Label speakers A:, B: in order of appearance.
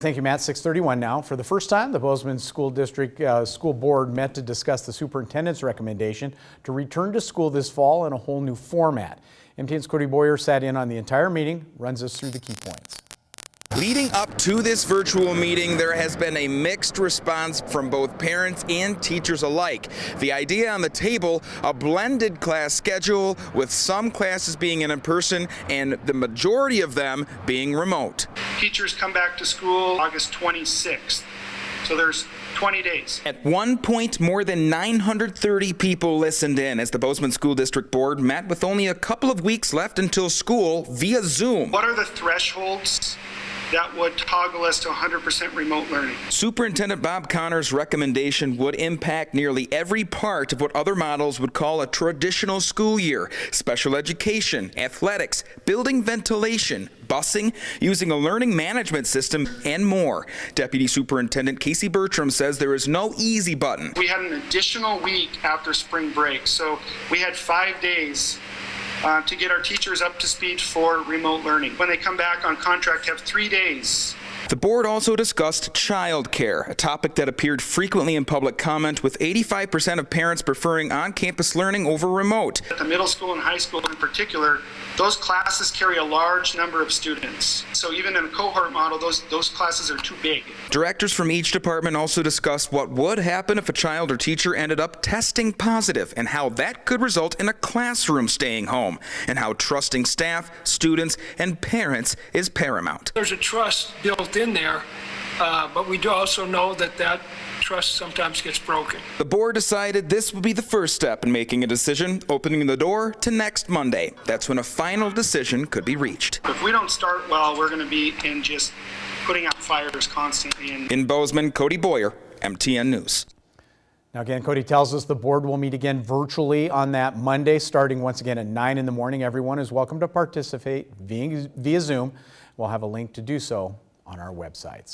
A: Thank you, Matt. 6:31 now. For the first time, the Bozeman School District School Board met to discuss the superintendent's recommendation to return to school this fall in a whole new format. MTN's Cody Boyer sat in on the entire meeting, runs us through the key points.
B: Leading up to this virtual meeting, there has been a mixed response from both parents and teachers alike. The idea on the table, a blended class schedule with some classes being in person and the majority of them being remote.
C: Teachers come back to school August 26th, so there's 20 days.
B: At one point, more than 930 people listened in as the Bozeman School District Board met with only a couple of weeks left until school via Zoom.
C: What are the thresholds that would toggle us to 100% remote learning?
B: Superintendent Bob Connor's recommendation would impact nearly every part of what other models would call a traditional school year: special education, athletics, building ventilation, busing, using a learning management system, and more. Deputy Superintendent Bertram says there is no easy button.
C: We had an additional week after spring break, so we had 5 days to get our teachers up to speed for remote learning. When they come back on contract, have 3 days.
B: The board also discussed child care, a topic that appeared frequently in public comment, with 85% of parents preferring on-campus learning over remote.
C: At the middle school and high school in particular, those classes carry a large number of students. So even in a cohort model, those classes are too big.
B: Directors from each department also discussed what would happen if a child or teacher ended up testing positive and how that could result in a classroom staying home, and how trusting staff, students, and parents is paramount.
D: There's a trust built in there, but we do also know that trust sometimes gets broken.
B: The board decided this would be the first step in making a decision, opening the door to next Monday. That's when a final decision could be reached.
C: If we don't start well, we're going to be in just putting out fires constantly.
B: In Bozeman, Cody Boyer, MTN News.
A: Now again, Cody tells us the board will meet again virtually on that Monday, starting once again at 9 in the morning. Everyone is welcome to participate via Zoom. We'll have a link to do so on our websites.